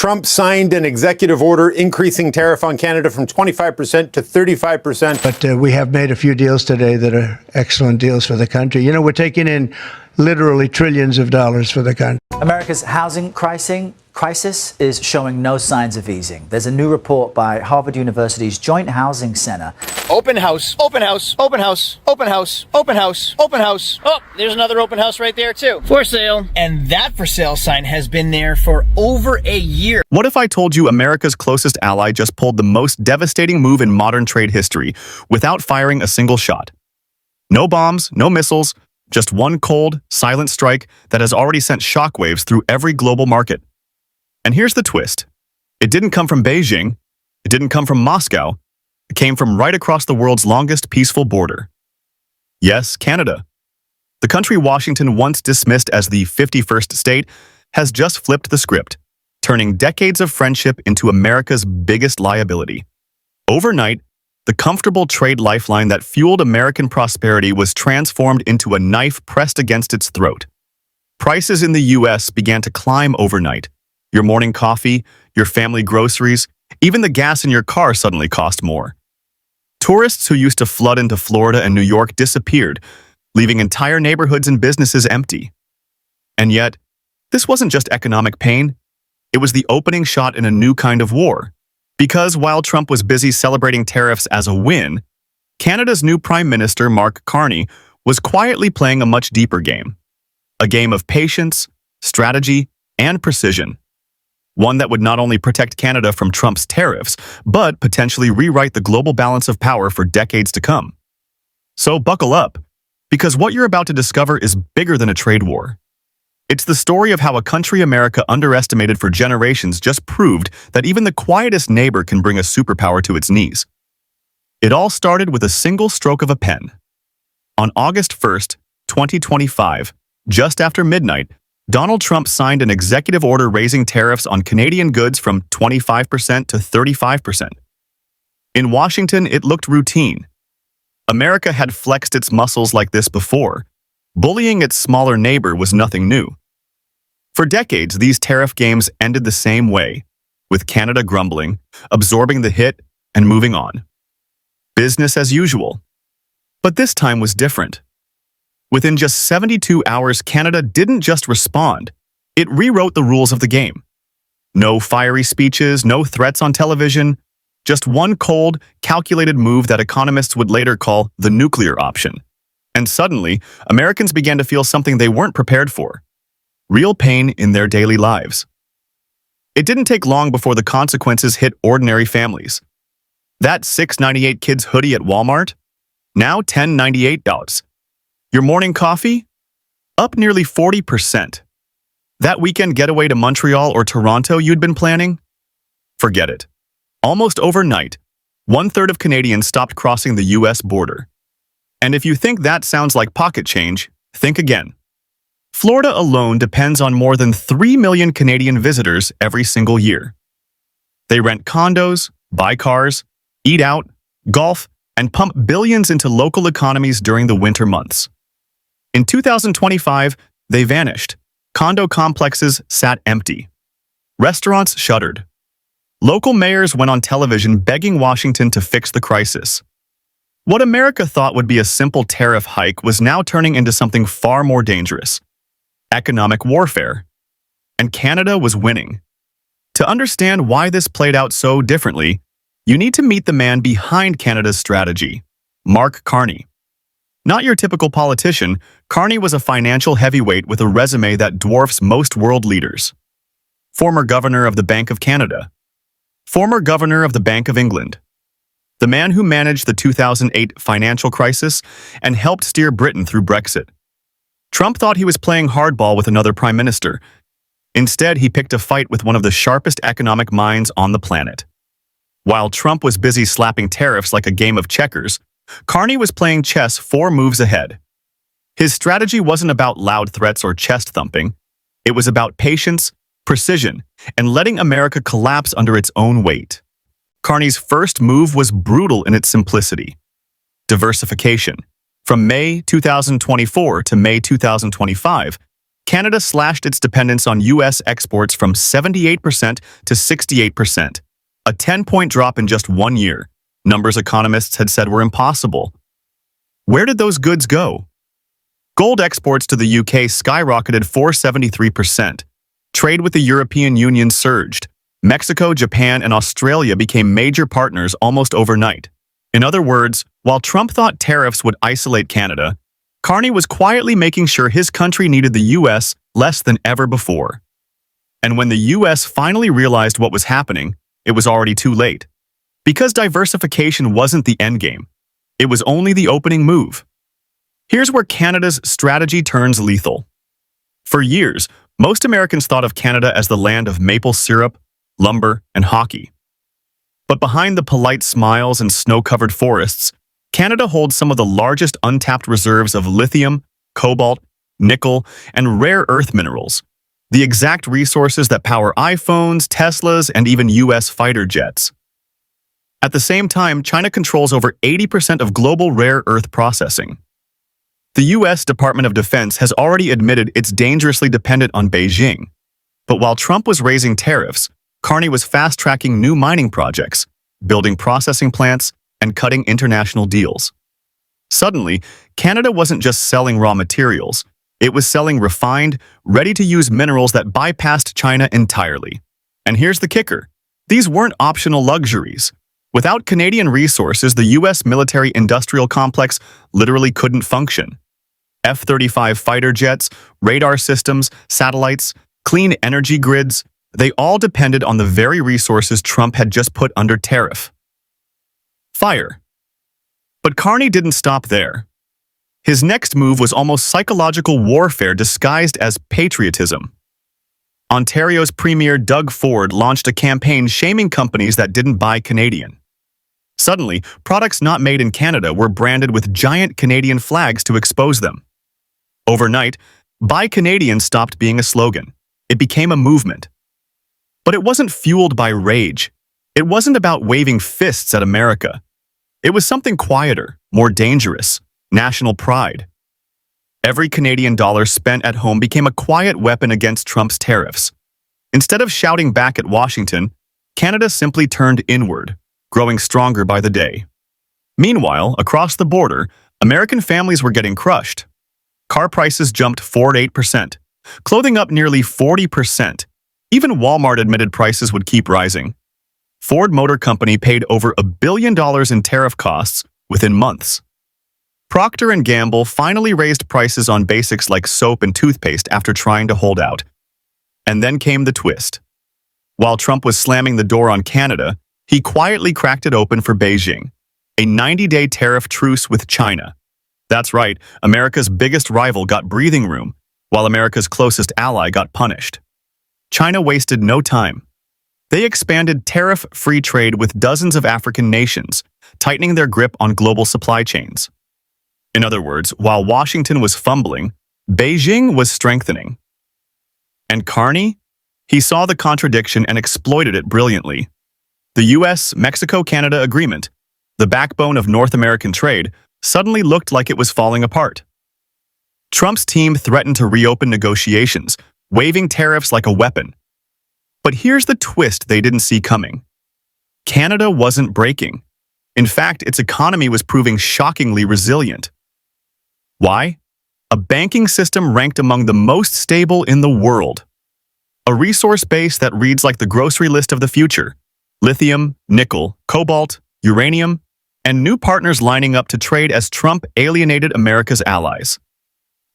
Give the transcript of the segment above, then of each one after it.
Trump signed an executive order increasing tariff on Canada from 25% to 35%. But we have made a few deals today that are excellent deals for the country. You know, we're taking in literally trillions of dollars for the country. America's housing crisis is showing no signs of easing. There's a new report by Harvard University's Joint Housing Center. Open house, open house, open house, open house, open house, open house. Oh, there's another open house right there too. For sale. And that for sale sign has been there for over a year. What if I told you America's closest ally just pulled the most devastating move in modern trade history without firing a single shot? No bombs, no missiles, just one cold, silent strike that has already sent shockwaves through every global market. And here's the twist. It didn't come from Beijing. It didn't come from Moscow. It came from right across the world's longest peaceful border. Yes, Canada. The country Washington once dismissed as the 51st state has just flipped the script, turning decades of friendship into America's biggest liability. Overnight, the comfortable trade lifeline that fueled American prosperity was transformed into a knife pressed against its throat. Prices in the U.S. began to climb overnight. Your morning coffee, your family groceries, even the gas in your car suddenly cost more. Tourists who used to flood into Florida and New York disappeared, leaving entire neighborhoods and businesses empty. And yet, this wasn't just economic pain. It was the opening shot in a new kind of war. Because while Trump was busy celebrating tariffs as a win, Canada's new Prime Minister Mark Carney was quietly playing a much deeper game. A game of patience, strategy, and precision. One that would not only protect Canada from Trump's tariffs, but potentially rewrite the global balance of power for decades to come. So buckle up, because what you're about to discover is bigger than a trade war. It's the story of how a country America underestimated for generations just proved that even the quietest neighbor can bring a superpower to its knees. It all started with a single stroke of a pen. On August 1st, 2025, just after midnight, Donald Trump signed an executive order raising tariffs on Canadian goods from 25% to 35%. In Washington, it looked routine. America had flexed its muscles like this before. Bullying its smaller neighbor was nothing new. For decades, these tariff games ended the same way, with Canada grumbling, absorbing the hit, and moving on. Business as usual. But this time was different. Within just 72 hours, Canada didn't just respond. It rewrote the rules of the game. No fiery speeches, no threats on television, just one cold, calculated move that economists would later call the nuclear option. And suddenly, Americans began to feel something they weren't prepared for. Real pain in their daily lives. It didn't take long before the consequences hit ordinary families. That $6.98 kids hoodie at Walmart? Now $10.98. Your morning coffee? Up nearly 40%. That weekend getaway to Montreal or Toronto you'd been planning? Forget it. Almost overnight, 1/3 of Canadians stopped crossing the U.S. border. And if you think that sounds like pocket change, think again. Florida alone depends on more than 3 million Canadian visitors every single year. They rent condos, buy cars, eat out, golf, and pump billions into local economies during the winter months. In 2025, they vanished. Condo complexes sat empty. Restaurants shuttered. Local mayors went on television begging Washington to fix the crisis. What America thought would be a simple tariff hike was now turning into something far more dangerous. Economic warfare. And Canada was winning. To understand why this played out so differently, you need to meet the man behind Canada's strategy, Mark Carney. Not your typical politician, Carney was a financial heavyweight with a resume that dwarfs most world leaders. Former governor of the Bank of Canada. Former governor of the Bank of England. The man who managed the 2008 financial crisis and helped steer Britain through Brexit. Trump thought he was playing hardball with another prime minister. Instead, he picked a fight with one of the sharpest economic minds on the planet. While Trump was busy slapping tariffs like a game of checkers, Carney was playing chess 4 moves ahead. His strategy wasn't about loud threats or chest thumping. It was about patience, precision, and letting America collapse under its own weight. Carney's first move was brutal in its simplicity. Diversification. From May 2024 to May 2025, Canada slashed its dependence on U.S. exports from 78% to 68%, a 10-point drop in just 1 year, numbers economists had said were impossible. Where did those goods go? Gold exports to the UK skyrocketed 473%. Trade with the European Union surged. Mexico, Japan, and Australia became major partners almost overnight. In other words, while Trump thought tariffs would isolate Canada, Carney was quietly making sure his country needed the U.S. less than ever before. And when the U.S. finally realized what was happening, it was already too late. Because diversification wasn't the endgame, it was only the opening move. Here's where Canada's strategy turns lethal. For years, most Americans thought of Canada as the land of maple syrup, lumber, and hockey. But behind the polite smiles and snow-covered forests, Canada holds some of the largest untapped reserves of lithium, cobalt, nickel, and rare earth minerals, the exact resources that power iPhones, Teslas, and even U.S. fighter jets. At the same time, China controls over 80% of global rare earth processing. The U.S. Department of Defense has already admitted it's dangerously dependent on Beijing. But while Trump was raising tariffs, Carney was fast-tracking new mining projects, building processing plants, and cutting international deals. Suddenly, Canada wasn't just selling raw materials, it was selling refined, ready-to-use minerals that bypassed China entirely. And here's the kicker. These weren't optional luxuries. Without Canadian resources, the U.S. military-industrial complex literally couldn't function. F-35 fighter jets, radar systems, satellites, clean energy grids, they all depended on the very resources Trump had just put under tariff. Fire. But Carney didn't stop there. His next move was almost psychological warfare disguised as patriotism. Ontario's Premier Doug Ford launched a campaign shaming companies that didn't buy Canadian. Suddenly, products not made in Canada were branded with giant Canadian flags to expose them. Overnight, Buy Canadian stopped being a slogan. It became a movement. But it wasn't fueled by rage. It wasn't about waving fists at America. It was something quieter, more dangerous, national pride. Every Canadian dollar spent at home became a quiet weapon against Trump's tariffs. Instead of shouting back at Washington, Canada simply turned inward, growing stronger by the day. Meanwhile, across the border, American families were getting crushed. Car prices jumped 48%, clothing up nearly 40%. Even Walmart admitted prices would keep rising. Ford Motor Company paid over $1 billion in tariff costs within months. Procter & Gamble finally raised prices on basics like soap and toothpaste after trying to hold out. And then came the twist. While Trump was slamming the door on Canada, he quietly cracked it open for Beijing, a 90-day tariff truce with China. That's right, America's biggest rival got breathing room, while America's closest ally got punished. China wasted no time. They expanded tariff-free trade with dozens of African nations, tightening their grip on global supply chains. In other words, while Washington was fumbling, Beijing was strengthening. And Carney? He saw the contradiction and exploited it brilliantly. The U.S.-Mexico-Canada agreement, the backbone of North American trade, suddenly looked like it was falling apart. Trump's team threatened to reopen negotiations, waving tariffs like a weapon. But here's the twist they didn't see coming. Canada wasn't breaking. In fact, its economy was proving shockingly resilient. Why? A banking system ranked among the most stable in the world. A resource base that reads like the grocery list of the future. Lithium, nickel, cobalt, uranium, and new partners lining up to trade as Trump alienated America's allies.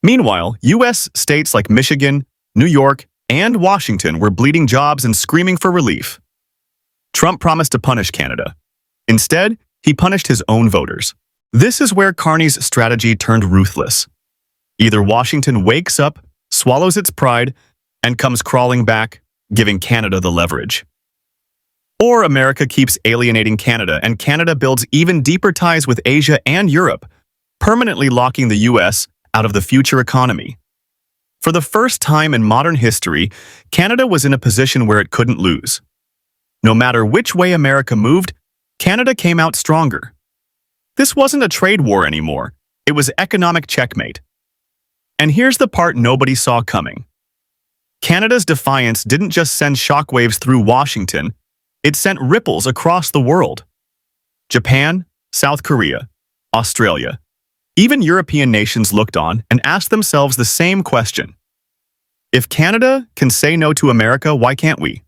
Meanwhile, U.S. states like Michigan, New York, and Washington were bleeding jobs and screaming for relief. Trump promised to punish Canada. Instead, he punished his own voters. This is where Carney's strategy turned ruthless. Either Washington wakes up, swallows its pride, and comes crawling back, giving Canada the leverage. Or America keeps alienating Canada, and Canada builds even deeper ties with Asia and Europe, permanently locking the U.S. out of the future economy. For the first time in modern history, Canada was in a position where it couldn't lose. No matter which way America moved, Canada came out stronger. This wasn't a trade war anymore. It was economic checkmate. And here's the part nobody saw coming. Canada's defiance didn't just send shockwaves through Washington, it sent ripples across the world. Japan, South Korea, Australia, even European nations looked on and asked themselves the same question. If Canada can say no to America, why can't we?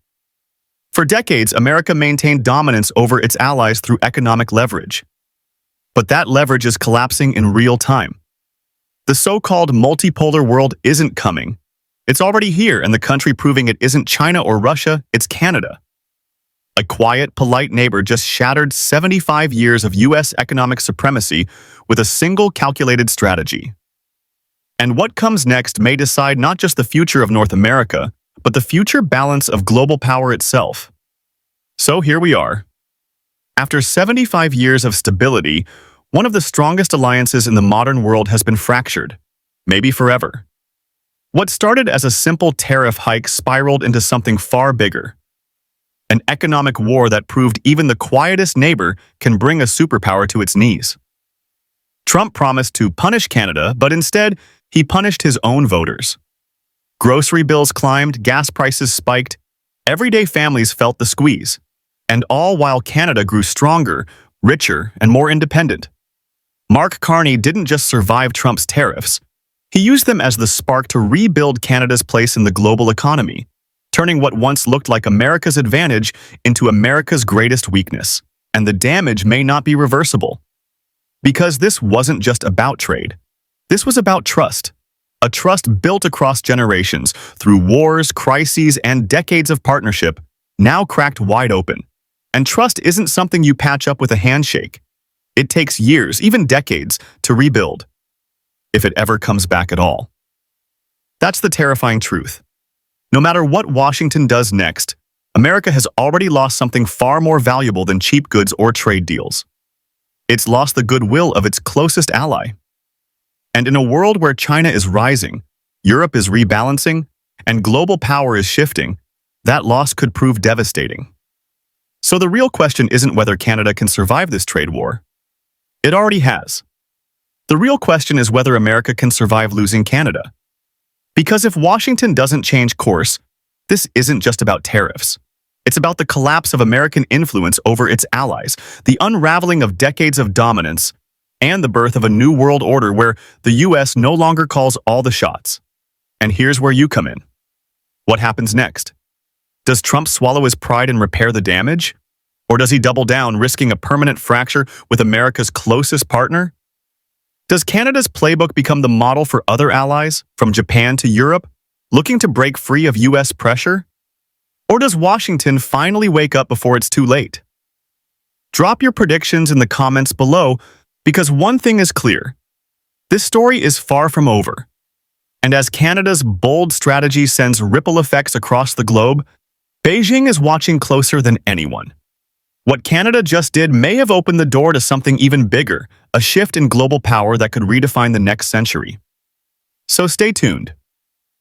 For decades, America maintained dominance over its allies through economic leverage. But that leverage is collapsing in real time. The so-called multipolar world isn't coming. It's already here, and the country proving it isn't China or Russia, it's Canada. A quiet, polite neighbor just shattered 75 years of U.S. economic supremacy with a single calculated strategy. And what comes next may decide not just the future of North America, but the future balance of global power itself. So here we are. After 75 years of stability, one of the strongest alliances in the modern world has been fractured, maybe forever. What started as a simple tariff hike spiraled into something far bigger. An economic war that proved even the quietest neighbor can bring a superpower to its knees. Trump promised to punish Canada, but instead, he punished his own voters. Grocery bills climbed, gas prices spiked, everyday families felt the squeeze, and all while Canada grew stronger, richer, and more independent. Mark Carney didn't just survive Trump's tariffs, he used them as the spark to rebuild Canada's place in the global economy, turning what once looked like America's advantage into America's greatest weakness. And the damage may not be reversible. Because this wasn't just about trade. This was about trust. A trust built across generations through wars, crises, and decades of partnership, now cracked wide open. And trust isn't something you patch up with a handshake. It takes years, even decades, to rebuild. If it ever comes back at all. That's the terrifying truth. No matter what Washington does next, America has already lost something far more valuable than cheap goods or trade deals. It's lost the goodwill of its closest ally. And in a world where China is rising, Europe is rebalancing, and global power is shifting, that loss could prove devastating. So the real question isn't whether Canada can survive this trade war. It already has. The real question is whether America can survive losing Canada. Because if Washington doesn't change course, this isn't just about tariffs. It's about the collapse of American influence over its allies, the unraveling of decades of dominance, and the birth of a new world order where the U.S. no longer calls all the shots. And here's where you come in. What happens next? Does Trump swallow his pride and repair the damage? Or does he double down, risking a permanent fracture with America's closest partner? Does Canada's playbook become the model for other allies, from Japan to Europe, looking to break free of U.S. pressure? Or does Washington finally wake up before it's too late? Drop your predictions in the comments below, because one thing is clear. This story is far from over. And as Canada's bold strategy sends ripple effects across the globe, Beijing is watching closer than anyone. What Canada just did may have opened the door to something even bigger, a shift in global power that could redefine the next century. So stay tuned.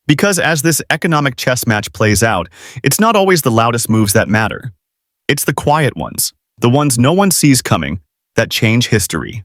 Because as this economic chess match plays out, it's not always the loudest moves that matter. It's the quiet ones, the ones no one sees coming, that change history.